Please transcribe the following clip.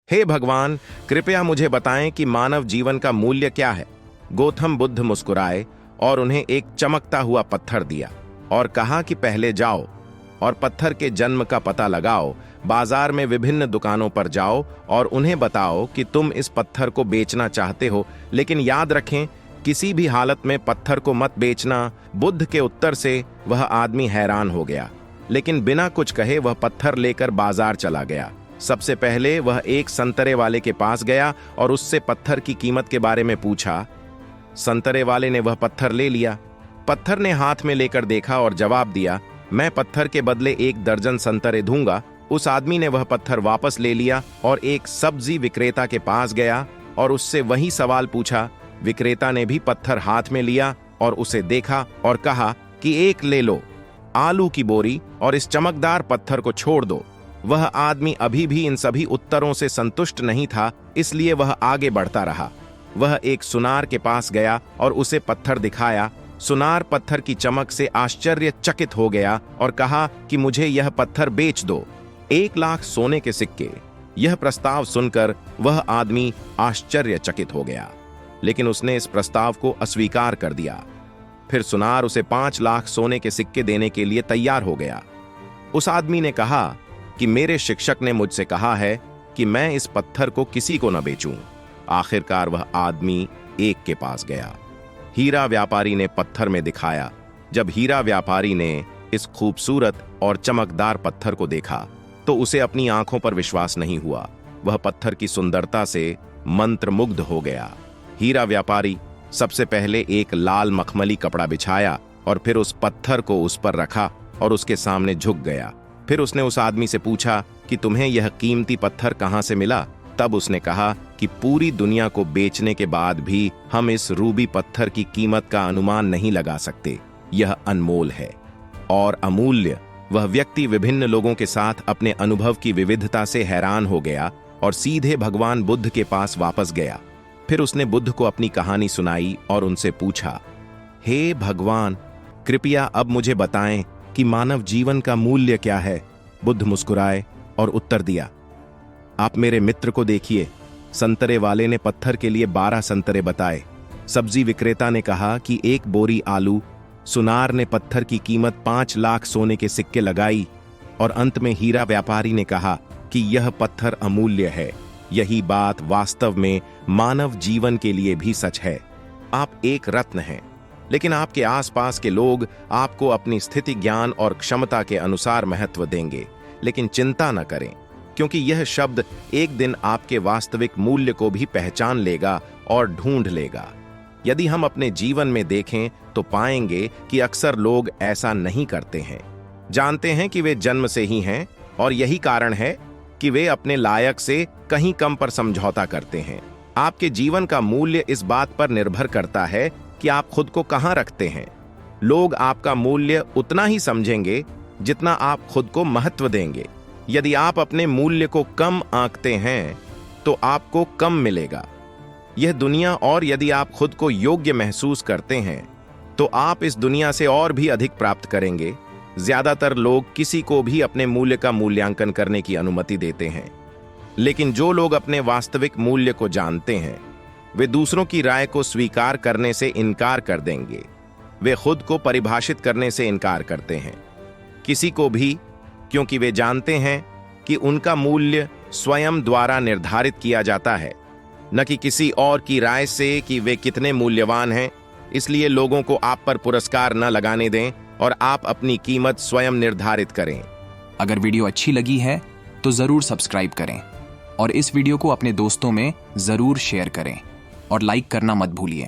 हे भगवान, कृपया मुझे बताएं कि मानव जीवन का मूल्य क्या है। गौतम बुद्ध मुस्कुराए और उन्हें एक चमकता हुआ पत्थर दिया और कहा कि पहले जाओ और पत्थर के जन्म का पता लगाओ। बाजार में विभिन्न दुकानों पर जाओ और उन्हें बताओ कि तुम इस पत्थर को बेचना चाहते हो, लेकिन याद रखें, किसी भी हालत में पत्थर को मत बेचना। बुद्ध के उत्तर से वह आदमी हैरान हो गया, लेकिन बिना कुछ कहे वह पत्थर लेकर बाजार चला गया। सबसे पहले वह एक संतरे वाले के पास गया और उससे पत्थर की कीमत के बारे में पूछा। संतरे वाले ने वह पत्थर ले लिया। पत्थर ने हाथ में लेकर देखा और जवाब दिया, मैं पत्थर के बदले 1 दर्जन संतरे दूंगा। उस आदमी ने वह पत्थर वापस ले लिया और एक सब्जी विक्रेता के पास गया और उससे वही सवाल पूछा। विक्रेता ने भी पत्थर हाथ में लिया और उसे देखा और कहा कि 1 ले लो, आलू की बोरी, और इस चमकदार पत्थर को छोड़ दो। वह आदमी अभी भी इन सभी उत्तरों से संतुष्ट नहीं था, इसलिए वह आगे बढ़ता रहा। वह एक सुनार के पास गया और उसे पत्थर दिखाया। सुनार पत्थर की चमक से आश्चर्यचकित हो गया और कहा कि मुझे यह पत्थर बेच दो, 1 लाख सोने के सिक्के। यह प्रस्ताव सुनकर वह आदमी आश्चर्यचकित हो गया, लेकिन उसने इस प्रस्ताव को अस्वीकार कर दिया। फिर सुनार उसे 5 लाख सोने के सिक्के देने के लिए तैयार हो गया। उस आदमी ने कहा कि मेरे शिक्षक ने मुझसे कहा है कि मैं इस पत्थर को किसी को न बेचूं। आखिरकार वह आदमी एक के पास गया। हीरा व्यापारी ने पत्थर में दिखाया। जब हीरा व्यापारी ने इस खूबसूरत और चमकदार पत्थर को देखा तो उसे अपनी आंखों पर विश्वास नहीं हुआ। वह पत्थर की सुंदरता से मंत्रमुग्ध हो गया। हीरा व्यापारी सबसे पहले एक लाल मखमली कपड़ा बिछाया और फिर उस पत्थर को उस पर रखा और उसके सामने झुक गया। फिर उसने उस आदमी से पूछा कि तुम्हें यह कीमती पत्थर कहां से मिला। तब उसने कहा कि पूरी दुनिया को बेचने के बाद भी हम इस रूबी पत्थर की कीमत का अनुमान नहीं लगा सकते। यह अनमोल है और अमूल्य। वह व्यक्ति विभिन्न लोगों के साथ अपने अनुभव की विविधता से हैरान हो गया और सीधे भगवान बुद्ध के पास वापस गया। फिर उसने बुद्ध को अपनी कहानी सुनाई और उनसे पूछा, हे भगवान, कृपया अब मुझे बताएं कि मानव जीवन का मूल्य क्या है। बुद्ध मुस्कुराए और उत्तर दिया, आप मेरे मित्र को देखिए। संतरे वाले ने पत्थर के लिए 12 संतरे बताए। सब्जी विक्रेता ने कहा कि 1 बोरी आलू। सुनार ने पत्थर की कीमत 5 लाख सोने के सिक्के लगाई और अंत में हीरा व्यापारी ने कहा कि यह पत्थर अमूल्य है। यही बात वास्तव में मानव जीवन के लिए भी सच है। आप एक रत्न हैं, लेकिन आपके आसपास के लोग आपको अपनी स्थिति, ज्ञान और क्षमता के अनुसार महत्व देंगे। लेकिन चिंता न करें, क्योंकि यह शब्द एक दिन आपके वास्तविक मूल्य को भी पहचान लेगा और ढूंढ लेगा। यदि हम अपने जीवन में देखें तो पाएंगे कि अक्सर लोग ऐसा नहीं करते हैं। जानते हैं कि वे जन्म से ही हैं और यही कारण है कि वे अपने लायक से कहीं कम पर समझौता करते हैं। आपके जीवन का मूल्य इस बात पर निर्भर करता है कि आप खुद को कहां रखते हैं। लोग आपका मूल्य उतना ही समझेंगे जितना आप खुद को महत्व देंगे। यदि आप अपने मूल्य को कम आंकते हैं तो आपको कम मिलेगा यह दुनिया, और यदि आप खुद को योग्य महसूस करते हैं तो आप इस दुनिया से और भी अधिक प्राप्त करेंगे। ज्यादातर लोग किसी को भी अपने मूल्य का मूल्यांकन करने की अनुमति देते हैं, लेकिन जो लोग अपने वास्तविक मूल्य को जानते हैं वे दूसरों की राय को स्वीकार करने से इनकार कर देंगे। वे खुद को परिभाषित करने से इनकार करते हैं किसी को भी, क्योंकि वे जानते हैं कि उनका मूल्य स्वयं द्वारा निर्धारित किया जाता है, न कि किसी और की राय से कि वे कितने मूल्यवान हैं। इसलिए लोगों को आप पर पुरस्कार न लगाने दें और आप अपनी कीमत स्वयं निर्धारित करें। अगर वीडियो अच्छी लगी है तो जरूर सब्सक्राइब करें और इस वीडियो को अपने दोस्तों में जरूर शेयर करें और लाइक करना मत भूलिए।